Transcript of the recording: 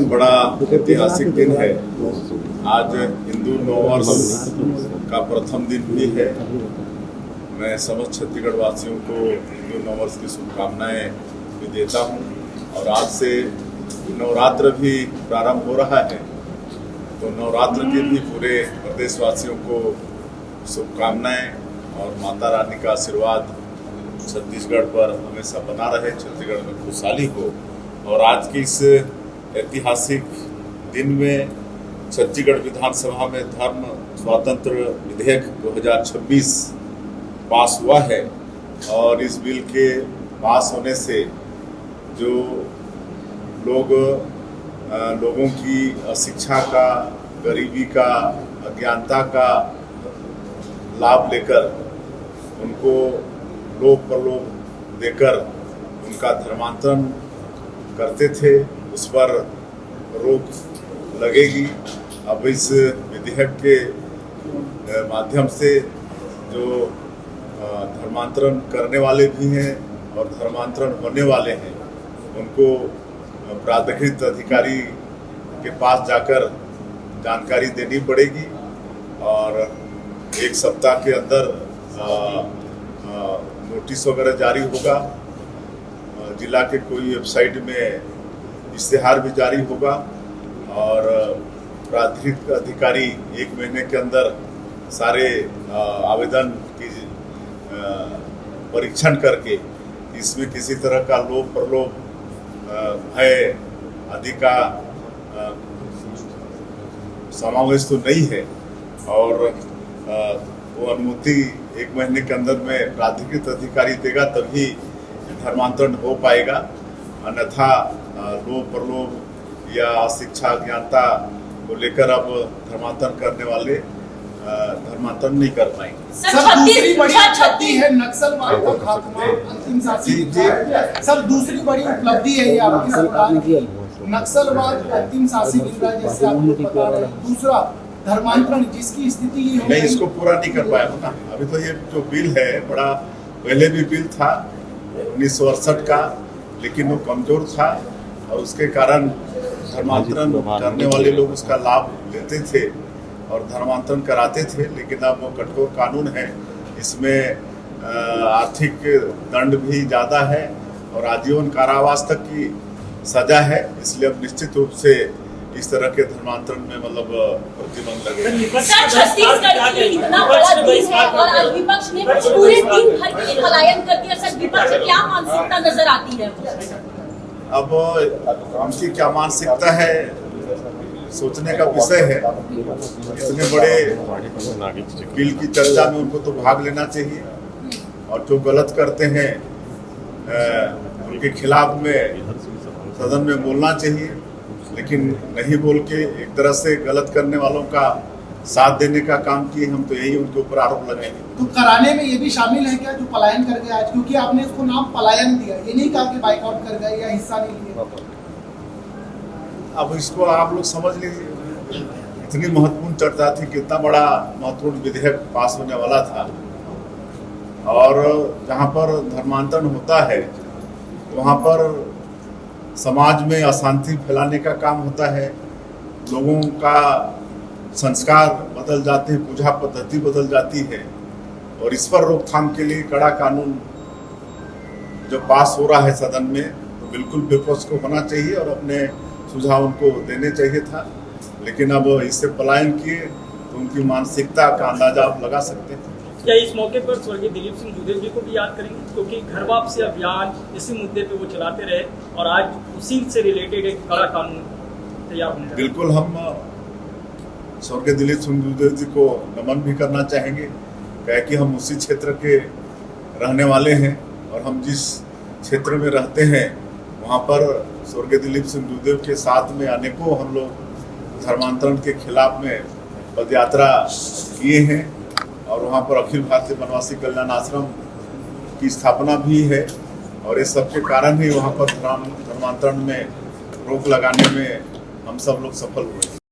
बड़ा ऐतिहासिक दिन है। आज हिंदू नववर्ष का प्रथम दिन भी है। मैं समस्त छत्तीसगढ़ वासियों को हिंदू नववर्ष की शुभकामनाएं भी देता हूं। और आज से नवरात्र भी प्रारंभ हो रहा है, तो नवरात्र के भी पूरे प्रदेशवासियों को शुभकामनाएं और माता रानी का आशीर्वाद छत्तीसगढ़ पर हमेशा बना रहे, छत्तीसगढ़ में खुशहाली हो। और आज की इस ऐतिहासिक दिन में छत्तीसगढ़ विधानसभा में धर्म स्वातंत्र विधेयक 2026 पास हुआ है। और इस बिल के पास होने से जो लोगों की अशिक्षा का, गरीबी का, अज्ञानता का लाभ लेकर उनको लोभ प्रलोभ देकर उनका धर्मांतरण करते थे, उस पर रोक लगेगी। अब इस विधेयक के माध्यम से जो धर्मांतरण करने वाले भी हैं और धर्मांतरण होने वाले हैं, उनको प्राधिकृत अधिकारी के पास जाकर जानकारी देनी पड़ेगी। और एक सप्ताह के अंदर नोटिस वगैरह जारी होगा। जिला के कोई वेबसाइट में इश्तेहार भी जारी होगा और प्राधिकृत अधिकारी 1 महीने के अंदर सारे आवेदन की परीक्षण करके इसमें किसी तरह का लोभ प्रलोभ, भय आदि का समावेश तो नहीं है। और वो अनुमति 1 महीने के अंदर में प्राधिकृत अधिकारी देगा, तभी धर्मांतरण हो पाएगा। अन्यथा लोभ प्रलोभ या शिक्षा ज्ञानता को लेकर अब धर्मांतरण करने वाले धर्मांतरण नहीं कर पाएंगे। सर, दूसरी बड़ी उपलब्धि है नक्सलवाद का खात्मा, अंतिम शासी। सर, दूसरी बड़ी उपलब्धि है ये आपकी सरकार की, नक्सलवाद अंतिम शासी मिल रहा है, जैसे आपको पता है। दूसरा धर्मांतरण, जिसकी स्थिति ये नहीं, इसको पूरा नहीं कर पाया ना। अभी तो ये जो बिल है, बड़ा पहले भी बिल था 1968 का, लेकिन वो कमजोर था और उसके कारण धर्मांतरण करने वाले लोग उसका लाभ लेते थे और धर्मांतरण कराते थे। लेकिन अब वो कठोर कानून है, इसमें आर्थिक दंड भी ज़्यादा है और आजीवन कारावास तक की सजा है। इसलिए अब निश्चित रूप से इस तरह के धर्मांतरण में मतलब प्रतिबंध लगेगा। छत्तीसगढ़ की इतना बड़ा देश है और आज विपक्ष ने पूरे दिन भर के लिए पलायन कर दिया। सर, विपक्ष की क्या मानसिकता नजर आती है? अब उनकी क्या मानसिकता है, सोचने का विषय है। इतने बड़े बिल की चर्चा में उनको तो भाग लेना चाहिए और जो गलत करते हैं उनके खिलाफ में सदन में बोलना चाहिए, लेकिन नहीं बोल के एक तरह से गलत करने वालों का साथ देने का काम किए। हम तो यही उनके ऊपर आरोप लगाएंगे। तो कराने में ये भी शामिल है क्या जो पलायन कर गया आज? क्योंकि आपने इसको नाम पलायन दिया, ये नहीं कहा कि बाइकआउट कर गए या हिस्सा नहीं लिया। अब इसको आप लोग समझ लीजिए, इतनी महत्वपूर्ण चर्चा थी, कितना बड़ा महत्वपूर्ण विधेयक पास होने वाला था। और जहाँ पर धर्मांतरण होता है वहाँ पर समाज में अशांति फैलाने का काम होता है, लोगों का संस्कार बदल जाते हैं, पूजा पद्धति बदल जाती है। और इस पर रोकथाम के लिए कड़ा कानून जो पास हो रहा है सदन में, तो बिल्कुल विपक्ष को होना चाहिए और अपने सुझाव उनको देने चाहिए था। लेकिन अब इससे पलायन किए तो उनकी मानसिकता का अंदाजा आप लगा सकते हैं। क्या इस मौके पर स्वर्गीय दिलीप सिंह जूदेव जी को भी याद करेंगे? क्योंकि घर वापसी अभियान इसी मुद्दे पे वो चलाते रहे और आज उसी से रिलेटेड एक कड़ा कानून तैयार होने। बिल्कुल, हम स्वर्गीय दिलीप सिंह जूदेव जी को नमन भी करना चाहेंगे, क्या कि हम उसी क्षेत्र के रहने वाले हैं और हम जिस क्षेत्र में रहते हैं वहाँ पर स्वर्गीय दिलीप सिंह जूदेव के साथ में अनेकों हम लोग धर्मांतरण के खिलाफ में पदयात्रा किए हैं। और वहाँ पर अखिल भारतीय वनवासी कल्याण आश्रम की स्थापना भी है और इस सब के कारण ही वहाँ पर धर्मांतरण में रोक लगाने में हम सब लोग सफल हुए।